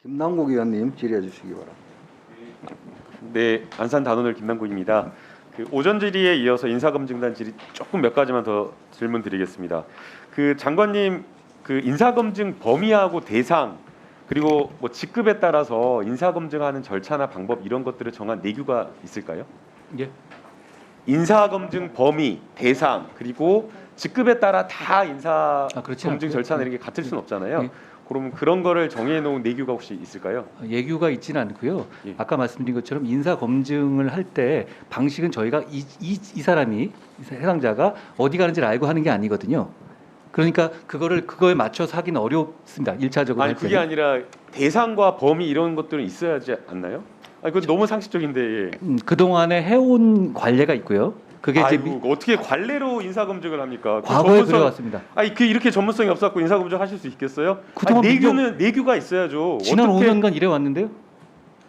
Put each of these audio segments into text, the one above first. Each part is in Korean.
김남국 의원님 질의해 주시기 바랍니다. 네, 안산 단원을 김남국입니다. 그 오전 질의에 이어서 인사검증단 질의 조금 몇 가지만 더 질문 드리겠습니다. 그 장관님 그 인사검증 범위하고 대상 그리고 뭐 직급에 따라서 인사검증하는 절차나 방법 이런 것들을 정한 내규가 있을까요? 예. 인사검증 범위, 대상 그리고 직급에 따라 다 그렇지 인사검증 않고요. 절차나 이런 게 같을 수는 없잖아요. 예. 그러면 그런 거를 정해 놓은 내규가 혹시 있을까요? 예규가 있지는 않고요. 예. 아까 말씀드린 것처럼 인사 검증을 할 때 방식은 저희가 이 사람이 해당자가 어디 가는지를 알고 하는 게 아니거든요. 그러니까 그거에 맞춰서 하기는 어렵습니다. 일차적으로 아니 할 그게 때는. 아니라 대상과 범위 이런 것들은 있어야 하지 않나요? 아니 그건 너무 상식적인데. 예. 그동안에 해온 관례가 있고요. 그게 이제 아이고, 어떻게 관례로 인사검증을 합니까? 그 과거에 전문성- 그래왔습니다. 아니 그 이렇게 전문성이 없었고 인사검증 하실 수 있겠어요? 그동안 아니, 내규가 있어야죠. 지난 어떻게- 5년간 이래 왔는데요.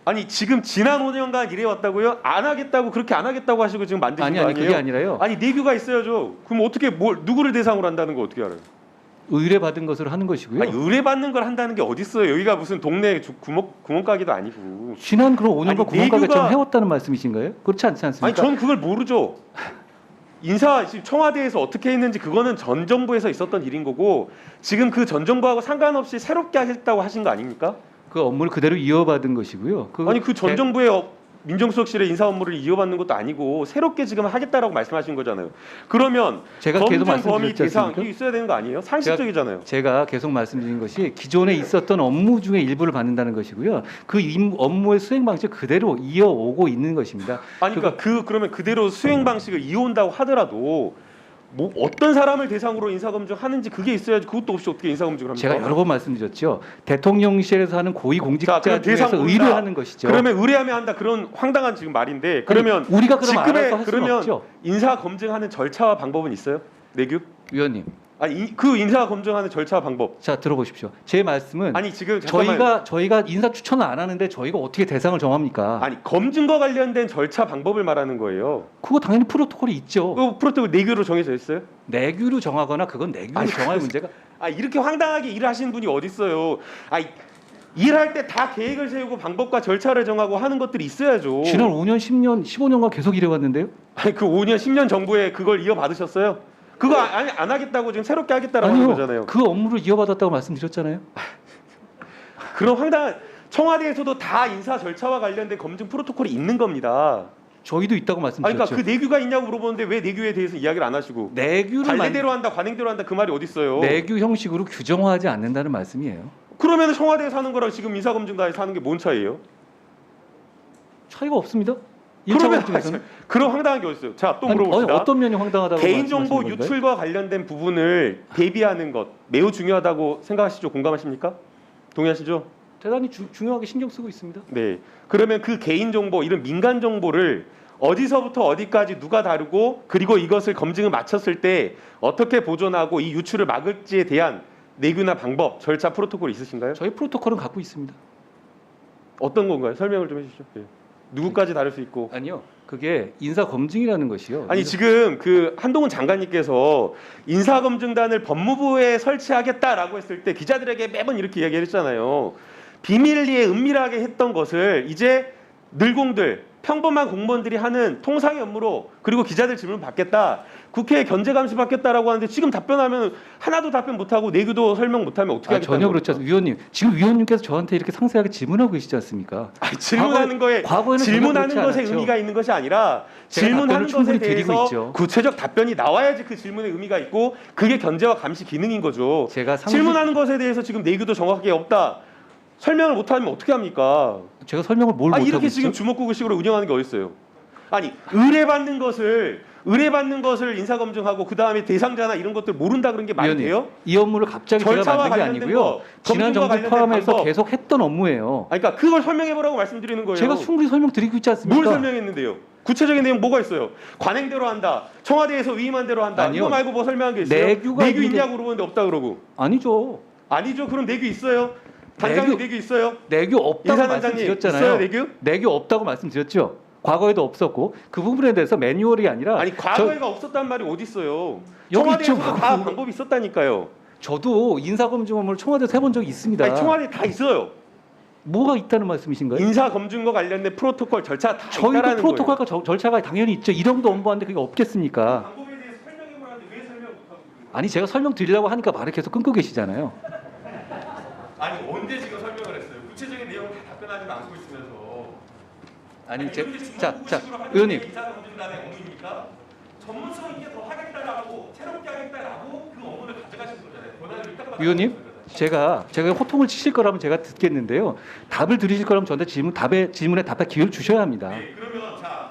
아니 지금 지난 5년간 이래 왔다고요? 안 하겠다고 그렇게 안 하겠다고 하시고 지금 만드신 아니 거 아니에요? 그게 아니라요. 아니 내규가 있어야죠. 그럼 어떻게 누구를 대상으로 한다는 거 어떻게 알아요? 의뢰받은 것으로 하는 것이고요. 아니 의뢰받는 걸 한다는 게 어디 있어요? 여기가 무슨 동네 구멍가게도 아니고. 지난 그런 5년간 아니, 구멍가게처럼 내규가- 해왔다는 말씀이신가요? 그렇지 않지 않습니까? 아니 전 그걸 모르죠. 지금 청와대에서 어떻게 했는지 그거는 전 정부에서 있었던 일인 거고 지금 그 전 정부하고 상관없이 새롭게 하겠다고 하신 거 아닙니까? 그 업무를 그대로 이어받은 것이고요. 아니 그 전 정부의 민정수석실의 인사 업무를 이어받는 것도 아니고 새롭게 지금 하겠다라고 말씀하신 거잖아요. 그러면 제가 계속 검증 범위 말씀드렸지 대상 않습니까? 이게 있어야 되는 거 아니에요? 상식적이잖아요. 제가 계속 말씀드린 것이 기존에 있었던 업무 중에 일부를 받는다는 것이고요. 그 업무의 수행 방식 그대로 이어오고 있는 것입니다. 아니 그러니까 그러면 그대로 수행 방식을 이어온다고 하더라도 뭐 어떤 사람을 대상으로 인사검증 하는지 그게 있어야지. 그것도 없이 어떻게 인사검증을 합니까? 제가 여러 번 말씀드렸죠. 대통령실에서 하는 고위공직자 자, 그럼 대상 중에서 모른다. 의뢰하는 것이죠. 그러면 의뢰하면 한다 그런 황당한 지금 말인데 그러면 아니, 우리가 그럼 안 직급에 할까 할 수는 그러면 없죠. 인사 검증하는 절차와 방법은 있어요? 내규? 위원님, 아니 그 인사 검증하는 절차와 방법. 자 들어보십시오. 제 말씀은 아니 지금 잠깐만. 저희가 인사 추천을 안 하는데 저희가 어떻게 대상을 정합니까? 아니 검증과 관련된 절차 방법을 말하는 거예요. 그거 당연히 프로토콜이 있죠. 그 프로토콜 내규로 정해져 있어요? 내규로 정하거나 그건 내규로 아니, 정할 문제가 아 이렇게 황당하게 일을 하시는 분이 어디 있어요? 아 일할 때 다 계획을 세우고 방법과 절차를 정하고 하는 것들이 있어야죠. 지난 5년, 10년, 15년간 계속 이래왔는데요. 아니 그 5년 10년 정부에 그걸 이어받으셨어요? 그거 아니 안 하겠다고 지금 새롭게 하겠다라고 하는 거잖아요. 그 업무를 이어받았다고 말씀드렸잖아요. 그런 황당한 청와대에서도 다 인사 절차와 관련된 검증 프로토콜이 있는 겁니다. 저희도 있다고 아니 말씀드렸죠. 그러니까 그 내규가 있냐고 물어보는데 왜 내규에 대해서 이야기를 안 하시고 내규를 관례대로 한다 관행대로 한다 그 말이 어디 있어요? 내규 형식으로 규정화하지 않는다는 말씀이에요. 그러면 청와대에서 하는 거랑 지금 인사검증단에서 하는 게 뭔 차이예요? 차이가 없습니다. 1차 그러면 검증에서는 그런 황당한 게 어디 있어요? 자 또 물어봅시다. 어떤 면이 황당하다고 개인정보 말씀하시는 건가요? 유출과 관련된 부분을 대비하는 것 매우 중요하다고 생각하시죠? 공감하십니까? 동의하시죠? 대단히 중요하게 신경 쓰고 있습니다. 네. 그러면 그 개인정보 이런 민간 정보를 어디서부터 어디까지 누가 다루고 그리고 이것을 검증을 마쳤을 때 어떻게 보존하고 이 유출을 막을지에 대한 내규나 방법, 절차, 프로토콜 있으신가요? 저희 프로토콜은 갖고 있습니다. 어떤 건가요? 설명을 좀 해주시죠. 예. 누구까지 다룰 수 있고? 아니요. 그게 인사 검증이라는 것이요. 아니 지금 그 한동훈 장관님께서 인사검증단을 법무부에 설치하겠다라고 했을 때 기자들에게 매번 이렇게 이야기를 했잖아요. 비밀리에 은밀하게 했던 것을 이제 늘공들 평범한 공무원들이 하는 통상의 업무로 그리고 기자들 질문 받겠다. 국회에 견제 감시 받겠다라고 하는데 지금 답변하면 하나도 답변 못하고 내규도 설명 못하면 어떻게 하겠다는 전혀 그렇지 않습니다. 위원님, 지금 위원님께서 저한테 이렇게 상세하게 질문하고 계시지 않습니까? 아니, 질문하는 거에 과거에는 질문하는 전혀 그렇지 것에 않았죠. 의미가 있는 것이 아니라 제가 질문하는 답변을 것에 충분히 드리고 대해서 있죠. 구체적 답변이 나와야지 그 질문의 의미가 있고 그게 견제와 감시 기능인 거죠. 제가 질문하는 것에 대해서 지금 내규도 정확하게 없다. 설명을 못하면 어떻게 합니까? 제가 설명을 뭘 아니 못하고 이렇게 있죠? 지금 주먹구구식으로 운영하는 게 어딨어요? 아니 의뢰받는 것을 인사검증하고 그 다음에 대상자나 이런 것들 모른다 그런 게 말이 위원님, 돼요? 이 업무를 갑자기 제가 절차와 만든 게 관련된 아니고요. 거, 지난 검증과 정부 관련된 포함해서 방법. 계속 했던 업무예요. 아니, 그러니까 그걸 설명해보라고 말씀드리는 거예요. 제가 충분히 설명드리고 있지 않습니까? 뭘 설명했는데요? 구체적인 내용 뭐가 있어요? 관행대로 한다. 청와대에서 위임한 대로 한다. 아니요. 이거 말고 뭐 설명한 게 있어요? 내규가 내규 있는 게- 있냐고 물어보는데 없다 그러고. 아니죠. 아니죠. 그럼 내규 있어요? 단장님 내규 있어요? 내규 없다고 인사단장님 말씀드렸잖아요. 있어요 내규? 내규 없다고 말씀드렸죠. 과거에도 없었고 그 부분에 대해서 매뉴얼이 아니라 아니 과거에가 없었단 말이 어디 있어요? 여기 청와대에서도 있죠. 다 방법이 있었다니까요. 저도 인사검증 업무를 청와대에서 해본 적이 있습니다. 아니 청와대 다 있어요. 뭐가 있다는 말씀이신 거예요? 인사 검증과 관련된 프로토콜 절차 다 저희도 있다라는 프로토콜과 절차가 당연히 있죠. 이름도 업무하는데 그게 없겠습니까? 방법에 대해서 설명해보라는데 왜 설명 못하고 있는 아니 제가 설명드리려고 하니까 말을 계속 끊고 계시잖아요. 아니 언제 지금 설명을 했어요? 구체적인 내용 다 답변하지 않고 있으면서 아니 이렇게 자 중간고식으로 하는 의원님 게 인사 검증단의 업무입니까? 전문성 있게 더 하겠다라고 새롭게 하겠다라고 그 업무를 가져가신 거잖아요. 권한을 일단 위원님 제가 호통을 치실 거라면 제가 듣겠는데요. 답을 드리실 거라면 저한테 질문에 답할 기회를 주셔야 합니다. 네, 그러면 자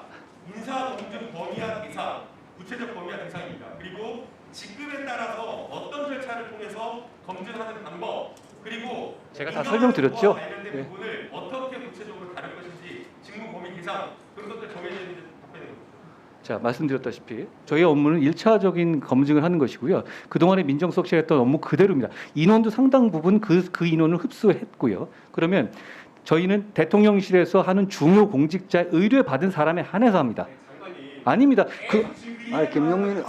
인사 검증 범위와 대상, 구체적 범위와 대상입니다. 그리고 직급에 따라서 어떤 절차를 통해서 검증하는 방법, 그리고 제가 다 설명드렸죠? 관련된 네. 부분을 어떻게 구체적으로 다룰 것인지 직무 범위 대상 그런 것들 정해져 있는지 답변해 주세요. 자 말씀드렸다시피 저희 업무는 1차적인 검증을 하는 것이고요. 그동안에 민정수석실에 했던 업무 그대로입니다. 인원도 상당 부분 그 인원을 흡수했고요. 그러면 저희는 대통령실에서 하는 중요 공직자의 의뢰 받은 사람에 한해서 합니다. 아닙니다. 아니 김용민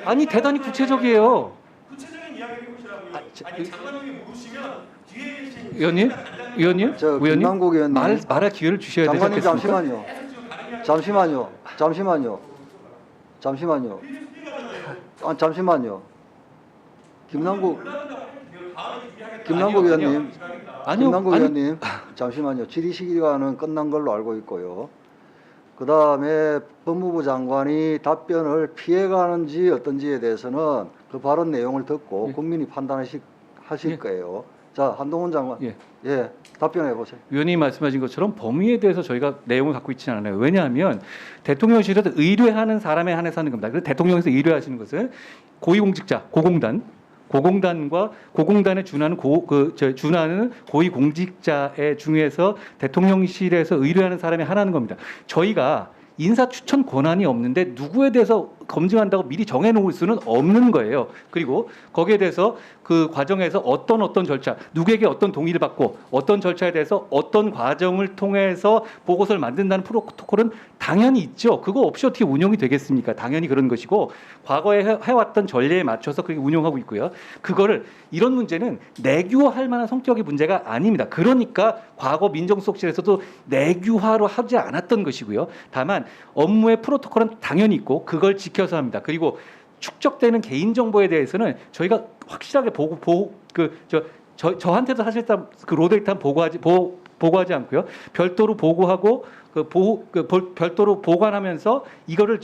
아니 대단히 구체적이에요. 구체적인 이야기를 해보시라고요. 자, 아니 장관님이 모르시면 뒤에 계신 의원님, 저 김남국 의원님 말할 기회를 주셔야 되지 장관님 않겠습니까? 잠시만요. 잠시만요. 김남국 의원님. 김남국 의원님 잠시만요. 질의시간은 끝난 걸로 알고 있고요. 그 다음에 법무부 장관이 답변을 피해가는지 어떤지에 대해서는 그 발언 내용을 듣고 예. 국민이 판단하실 거예요. 자, 한동훈 장관, 예. 답변해 보세요. 위원님이 말씀하신 것처럼 범위에 대해서 저희가 내용을 갖고 있지는 않아요. 왜냐하면 대통령실에서 의뢰하는 사람에 한해서 하는 겁니다. 그래서 대통령에서 의뢰하시는 것은 고위공직자, 고공단과 고공단에 준하는 준하는 고위공직자에 중에서 대통령실에서 의뢰하는 사람이 하나는 겁니다. 저희가 인사 추천 권한이 없는데 누구에 대해서 검증한다고 미리 정해놓을 수는 없는 거예요. 그리고 거기에 대해서 그 과정에서 어떤 절차, 누구에게 어떤 동의를 받고 어떤 절차에 대해서 어떤 과정을 통해서 보고서를 만든다는 프로토콜은 당연히 있죠. 그거 없이 어떻게 운영이 되겠습니까? 당연히 그런 것이고 과거에 해왔던 전례에 맞춰서 그렇게 운영하고 있고요. 그거를 이런 문제는 내규화할 만한 성격의 문제가 아닙니다. 그러니까 과거 민정수석실에서도 내규화로 하지 않았던 것이고요. 다만 업무의 프로토콜은 당연히 있고 그걸 지켜서 합니다. 그리고 축적되는 개인정보에 대해서는 저희가 확실하게 저한테도 사실상 그 로데이터는 보고하지 않고요. 별도로 보고하고 별도로 보관하면서 이거를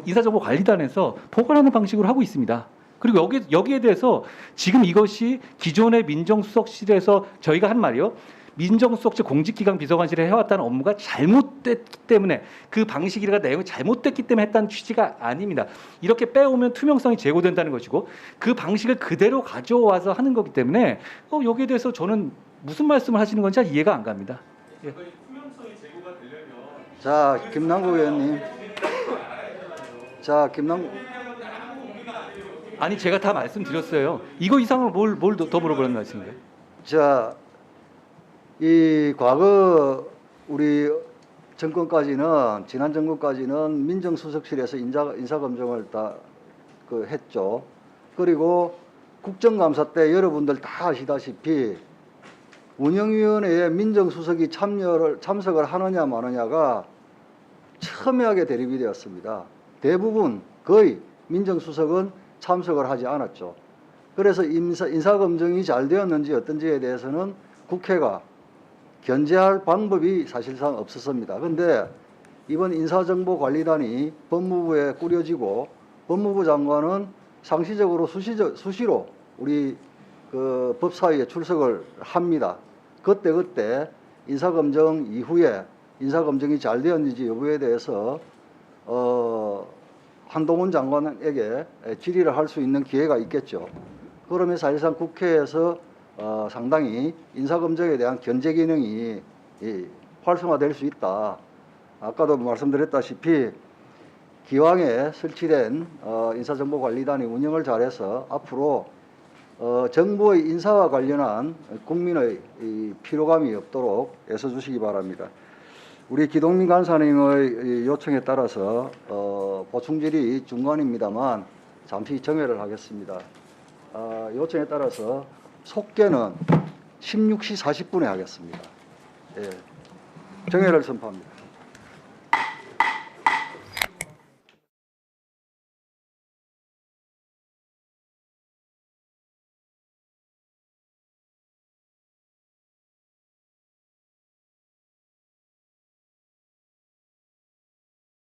인사정보관리단에서 보관하는 방식으로 하고 있습니다. 그리고 여기에 대해서 지금 이것이 기존의 민정수석실에서 저희가 한 말이요. 민정수석실 공직기강 비서관실에 해왔다는 업무가 잘못됐기 때문에 그 방식이나 내용이 잘못됐기 때문에 했다는 취지가 아닙니다. 이렇게 빼오면 투명성이 제고된다는 것이고 그 방식을 그대로 가져와서 하는 거기 때문에 여기에 대해서 저는 무슨 말씀을 하시는 건지 잘 이해가 안 갑니다. 예. 투명성이 제고가 되려면 자, 김남국 의원님. 아니 제가 다 말씀드렸어요. 이거 이상으로 뭘 더 물어보라는 말씀인가요? 자, 이 과거 우리 정권까지는 지난 정권까지는 민정수석실에서 인사검증을 다 했죠. 그리고 국정감사 때 여러분들 다 아시다시피 운영위원회에 민정수석이 참석을 하느냐 마느냐가 첨예하게 대립이 되었습니다. 대부분 거의 민정수석은 참석을 하지 않았죠. 그래서 인사검증이 잘 되었는지 어떤지에 대해서는 국회가 견제할 방법이 사실상 없었습니다. 그런데 이번 인사정보관리단이 법무부에 꾸려지고 법무부 장관은 상시적으로 수시로 우리 그 법사위에 출석을 합니다. 그때 인사검증 이후에 인사검증이 잘 되었는지 여부에 대해서 한동훈 장관에게 질의를 할 수 있는 기회가 있겠죠. 그러면 사실상 국회에서 상당히 인사검증에 대한 견제 기능이 활성화될 수 있다. 아까도 말씀드렸다시피 기왕에 설치된 인사정보관리단이 운영을 잘해서 앞으로 정부의 인사와 관련한 국민의 피로감이 없도록 애써주시기 바랍니다. 우리 기동민 간사님의 요청에 따라서 보충질의 중간입니다만 잠시 정회를 하겠습니다. 요청에 따라서 속개는 16시 40분에 하겠습니다. 예. 정회를 선포합니다.